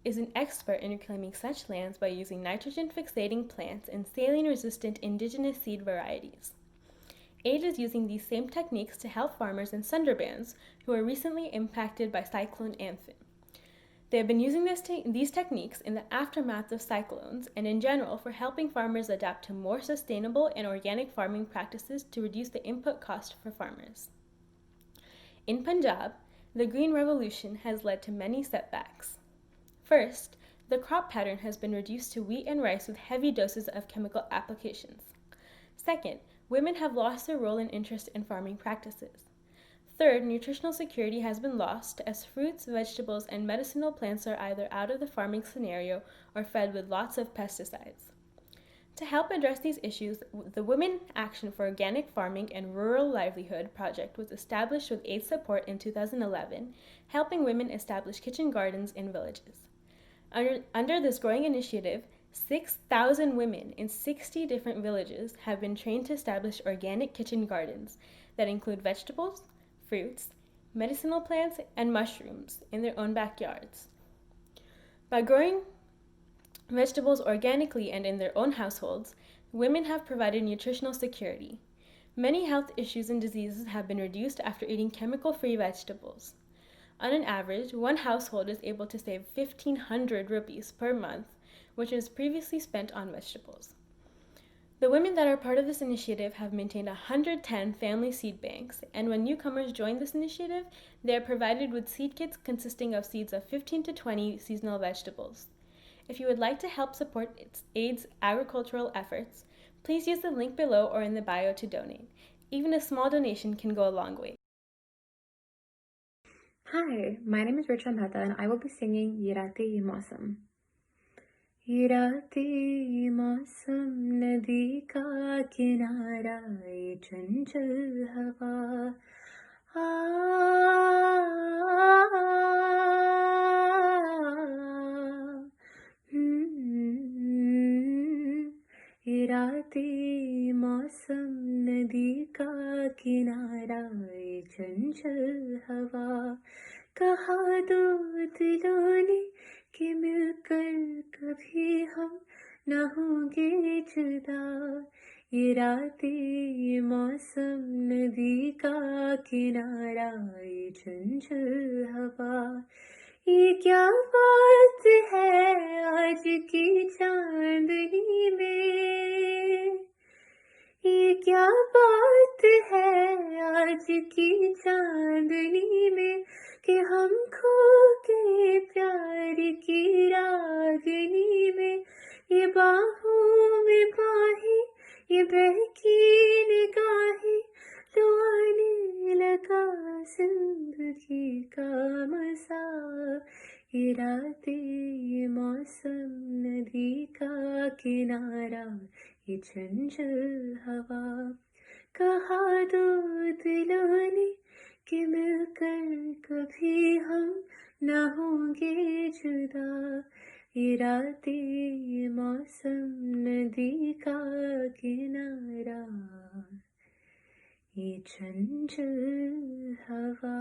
is an expert in reclaiming such lands by using nitrogen-fixating plants and saline-resistant indigenous seed varieties. Aid is using these same techniques to help farmers in Sundarbans who are recently impacted by Cyclone Amphan. They have been using these techniques in the aftermath of cyclones and in general for helping farmers adapt to more sustainable and organic farming practices to reduce the input cost for farmers. In Punjab, the Green Revolution has led to many setbacks. First, the crop pattern has been reduced to wheat and rice with heavy doses of chemical applications. Second, women have lost their role and interest in farming practices. Third, nutritional security has been lost as fruits, vegetables, and medicinal plants are either out of the farming scenario or fed with lots of pesticides. To help address these issues, the Women Action for Organic Farming and Rural Livelihood project was established with aid support in 2011, helping women establish kitchen gardens in villages. Under this growing initiative, 6,000 women in 60 different villages have been trained to establish organic kitchen gardens that include vegetables, fruits, medicinal plants, and mushrooms in their own backyards. By growing vegetables organically and in their own households, women have provided nutritional security. Many health issues and diseases have been reduced after eating chemical-free vegetables. On an average, one household is able to save 1,500 rupees per month, which was previously spent on vegetables. The women that are part of this initiative have maintained 110 family seed banks, and when newcomers join this initiative, they are provided with seed kits consisting of seeds of 15 to 20 seasonal vegetables. If you would like to help support AID's agricultural efforts, please use the link below or in the bio to donate. Even a small donation can go a long way. Hi, my name is Richa Mehta and I will be singing Ye Raate Ye Mausam. ये रातें ये मौसम नदी का किनारा ये चंचल हवा ये रातें मौसम नदी का किनारा ये चंचल हवा कहा दो दिलों ने कि मिलकर कभी हम न होंगे जुदा ये रातें ये मौसम नदी का किनारा ये चंचल हवा ये क्या बात है आज की चांदनी में ये क्या बात है आज की चांदनी में कि हम खो गए प्यार की रागनी में ये बाहों में बाहें ये बहकी निगाहें लो आने लगा जिंदगी का मजा ये रातें ये मौसम नदी का किनारा ये चंचल हवा कहा दो दिलों ने कि मिलकर कभी हम न होंगे जुदा ये रातें ये मौसम नदी का किनारा ये चंचल हवा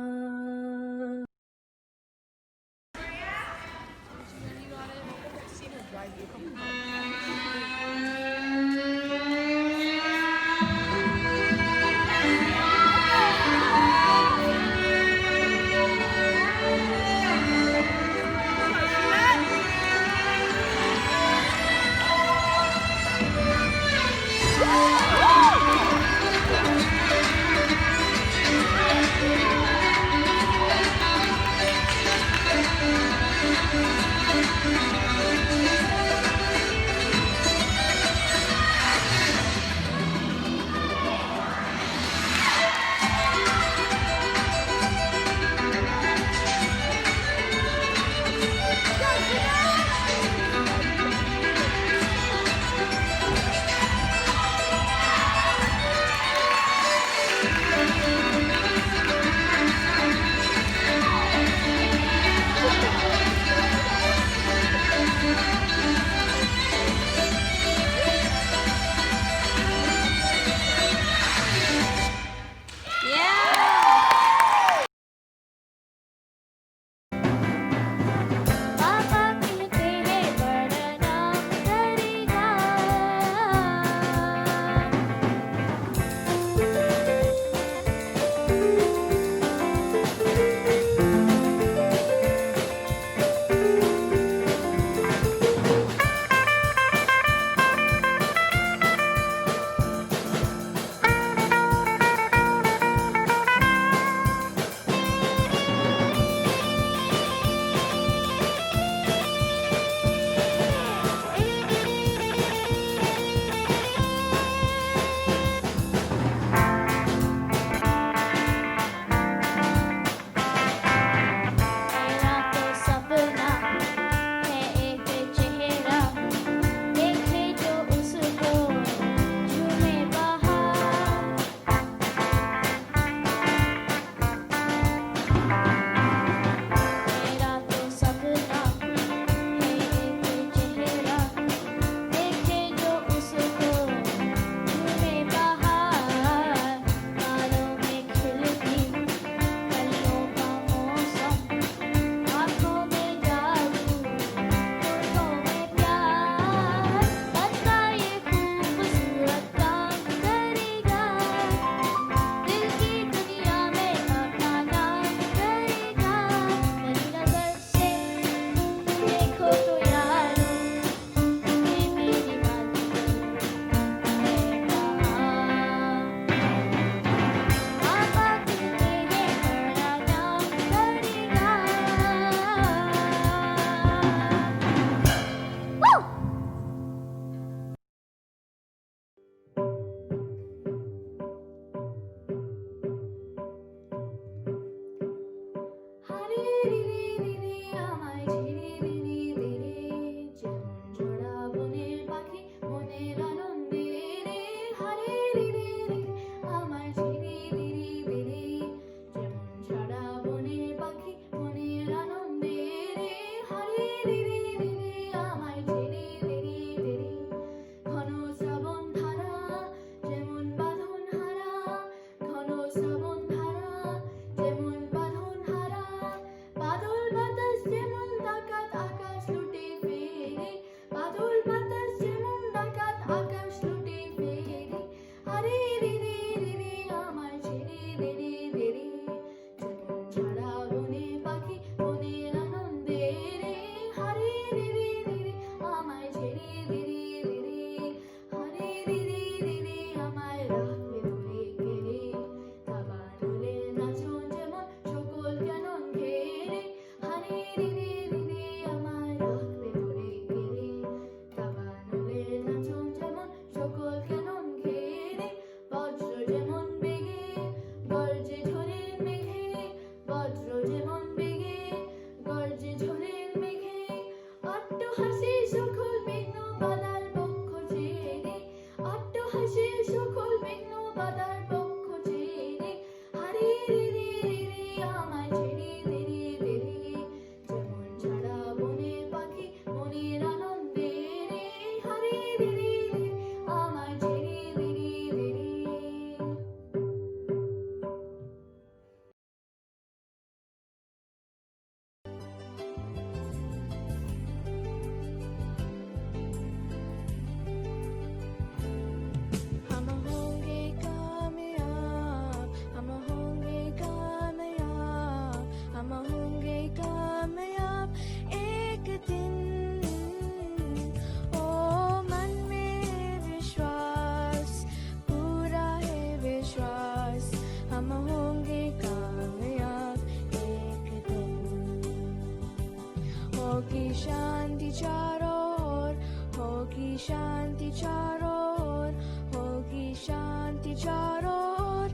होगी शांति चारों ओर, होगी शांति चारों ओर, होगी शांति चारों ओर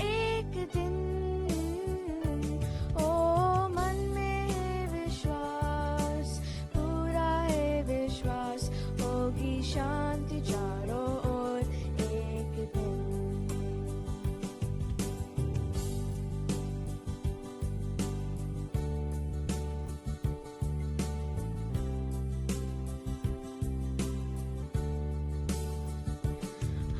एक दिन। ओ मन में है विश्वास, पूरा है विश्वास, होगी शांति चारों ओर एक दिन।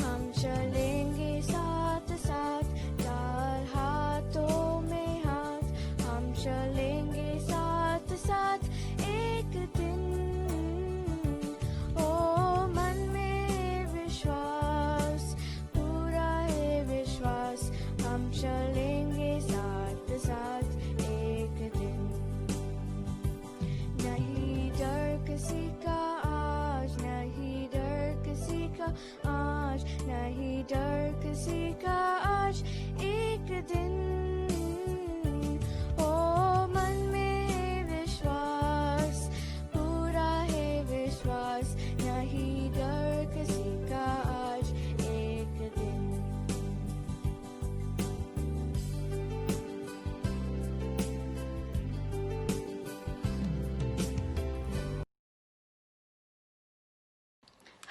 हम चलेंगे साथ साथ, चार हाथों में हाथ, हम चलेंगे साथ साथ एक दिन। ओ मन में है विश्वास, पूरा है विश्वास, हम चलेंगे साथ साथ एक दिन। नहीं डर किसी का आज, नहीं डर किसी का आज, नहीं डर किसी का आज एक दिन। ओ मन में है विश्वास, पूरा है विश्वास, नहीं डर किसी का आज एक दिन।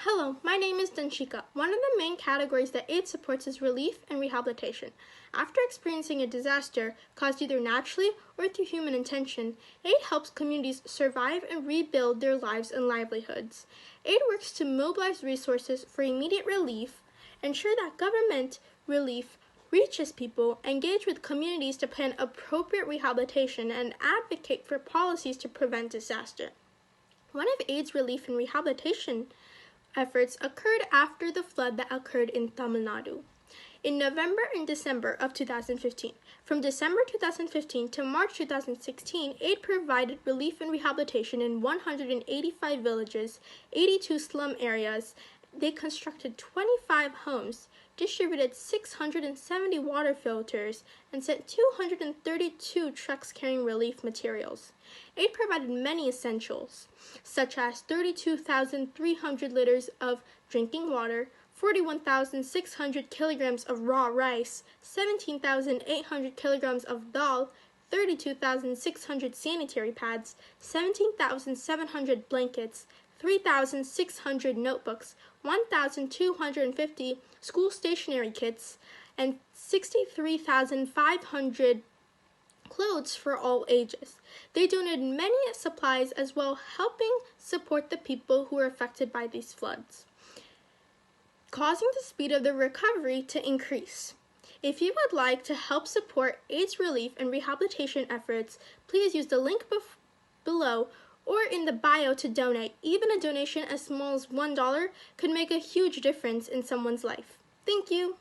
Hello, my name is Danshika. One of the main categories that AIDS supports is relief and rehabilitation. After experiencing a disaster caused either naturally or through human intention, AIDS helps communities survive and rebuild their lives and livelihoods. AIDS works to mobilize resources for immediate relief, ensure that government relief reaches people, engage with communities to plan appropriate rehabilitation, and advocate for policies to prevent disaster. One of AIDS relief and rehabilitation efforts occurred after the flood that occurred in Tamil Nadu. In November and December of 2015. From December 2015 to March 2016, aid provided relief and rehabilitation in 185 villages, 82 slum areas. They constructed 25 homes, distributed 670 water filters, and sent 232 trucks carrying relief materials. Aid provided many essentials, such as 32,300 liters of drinking water, 41,600 kilograms of raw rice, 17,800 kilograms of dal, 32,600 sanitary pads, 17,700 blankets, 3,600 notebooks, 1,250 school stationery kits, and 63,500 clothes for all ages. They donated many supplies as well, helping support the people who were affected by these floods, causing the speed of the recovery to increase. If you would like to help support AIDS relief and rehabilitation efforts, please use the link below or in the bio to donate. Even a donation as small as $1 could make a huge difference in someone's life. Thank you.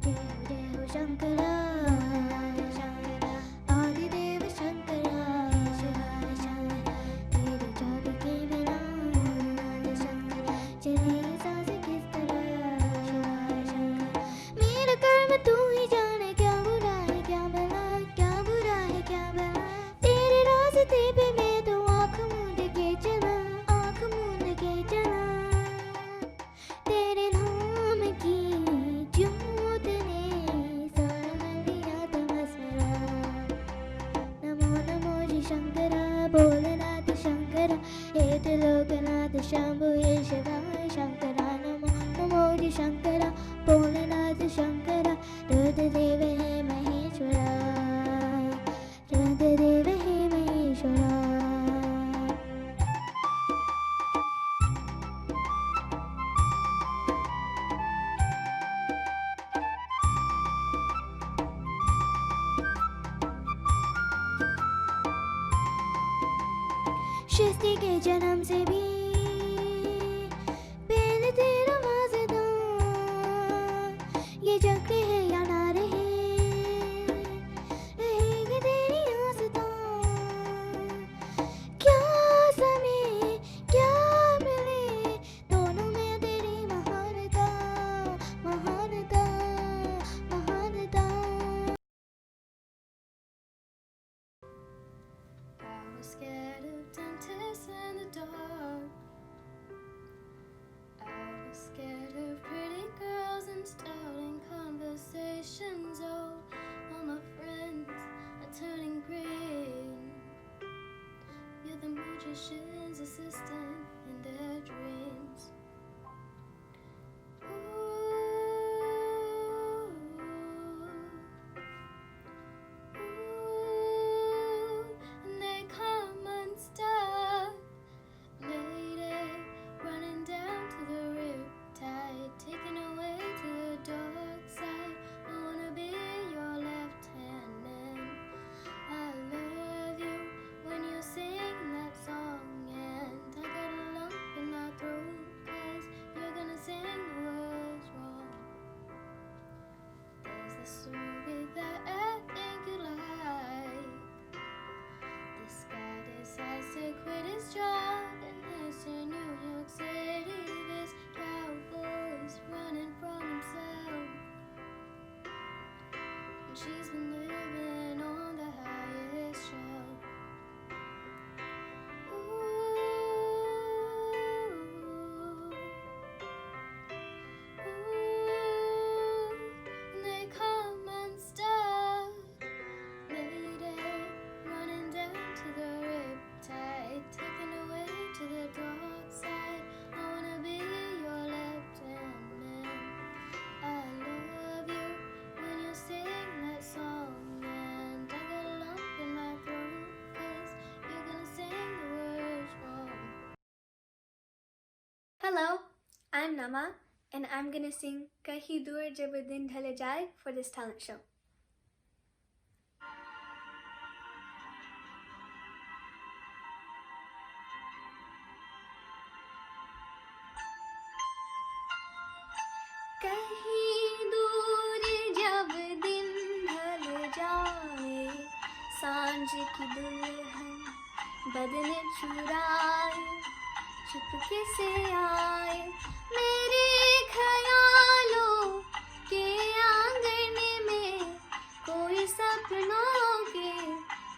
Dev Shankara, Adi Dev Shankara, Shivaya Shankara, तेरे जादू के बिना Shankara, चले सांसें किस तरह Shivaya Shankara, मेरा कर्म तू ही जाने क्या बुरा है क्या भला, क्या बुरा है क्या भला, तेरे रास्ते पे मैं तो आँख मूंद के चला, आँख मूंद के चला, तेरे नाम की ज्योत ने सारा दिया तमस्मरा, नमो नमो जी शंकरा, भोलेनाथ शंकरा, हे त्रिलोकनाथ शंभु हे शिवाय शंकरा, नमो नमो जी शंकरा, भोलेनाथ शंकरा, रुद्रदेव हे महेश्वरा, रुद्रदेव हे महेश्वरा. सृष्टि के जन्म से भी जग रहे या ना रहे, रहेगी तेरी आस्था। क्या समय क्या मिले, दोनों में तेरी महानता, महानता, महानता। I was scared of dentists in the dark. I was scared of pretty girls and starting conversations. Oh, all my friends are turning green. You're the magician's assistant in their dreams. And they come unstuck, lady, running down to the riptide, taken away to the dark side. I wanna be your left hand man. I love you when you sing that song, and I got a lump in my throat, 'cause you're gonna sing the words wrong. There's this movie that I think you like. This guy decides to quit his job and heads to New York City. This cowboy's running from himself, and she's been living on the highest shelf. And they come unstuck, lady, running down to the riptide, taken away to the dark side. I wanna be your left hand man. I love you when you sing that song, and I got a lump in my throat, 'cause you're gonna sing the words wrong. Hello, I'm Nama, and I'm gonna sing Kahi Dur Jab Din Dhal Jaye for this talent show. कहीं दूर जब दिन ढल जाए, सांझ की दुल्हन बदन चुराए, चुपके से आए मेरे ख्यालों के आंगन में, कोई सपनों के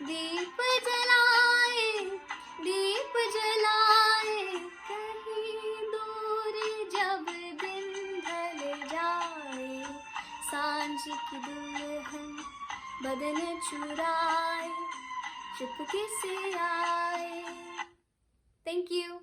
दीप जलाए, दीप जलाए। कहीं दूर जब दिन ढल जाए, सांझ की दुल्हन बदन चुराए, चुपके से आए। Thank you.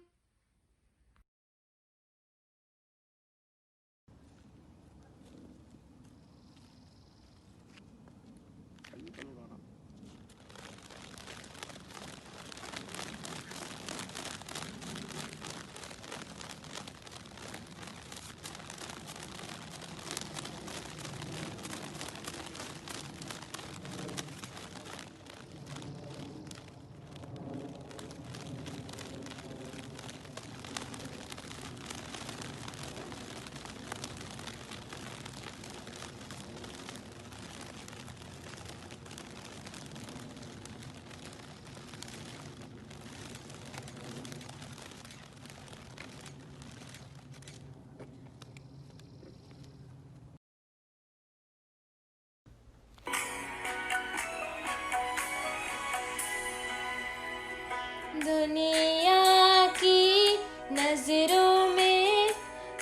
दुनिया की नजरों में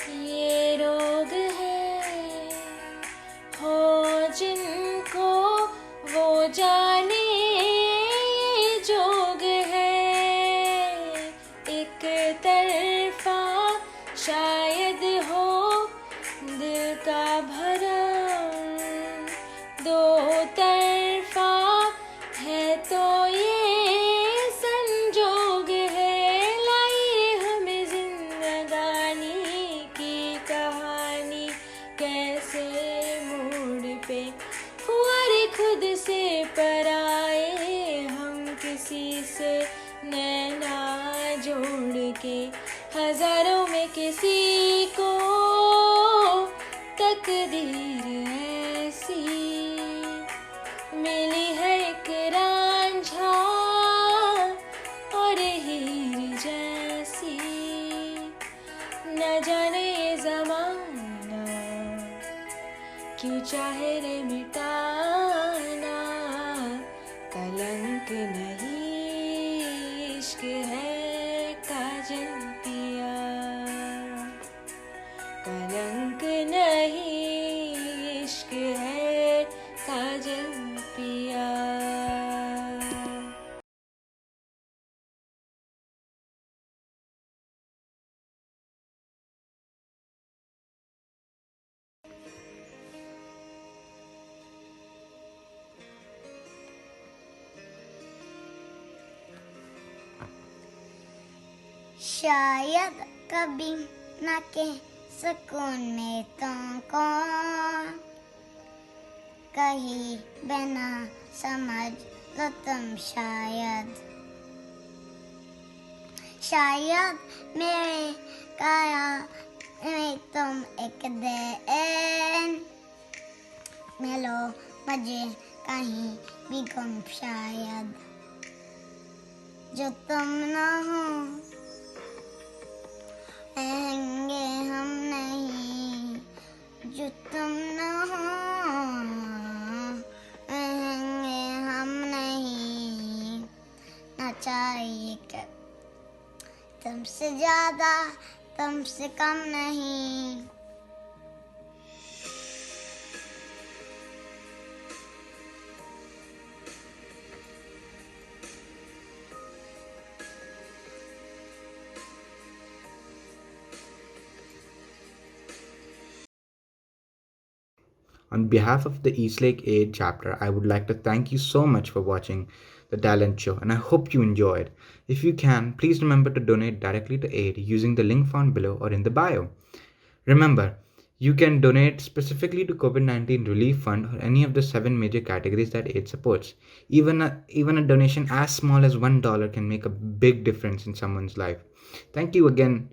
ये रोग है, हो जिनको वो जाने ये जोग है। एक तरफा शायद हो दिल का भरम, दो तरफा है तो ये खुद से पराए, हम किसी से नैना जोड़ के हजारों में किसी को तक तकदीर ऐसी मिली है एक रांझा और हीर जैसी न जाने ये ज़माना क्यों चाहे रे मिटाना कलंक नहीं इश्क है काजल पिया कलंक नहीं इश्क है काजल पिया शायद कभी न कह सुकून में तुमको कहीं बिना समझ लो तुम शायद मेरे काया में तुम एक दिन मिलो मुझे कहीं भी गुम शायद जो तुम ना हो रहेंगे हम नहीं जो तुम न हो रहेंगे हम नहीं ना चाहिए कि तुमसे ज्यादा तुमसे कम नहीं On behalf of the Eastlake Aid chapter, I would like to thank you so much for watching the talent show and I hope you enjoyed. If you can, please remember to donate directly to Aid using the link found below or in the bio. Remember, you can donate specifically to COVID-19 Relief Fund or any of the 7 major categories that Aid supports. Even a donation as small as $1 can make a big difference in someone's life. Thank you again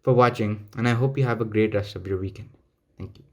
for watching and I hope you have a great rest of your weekend. Thank you.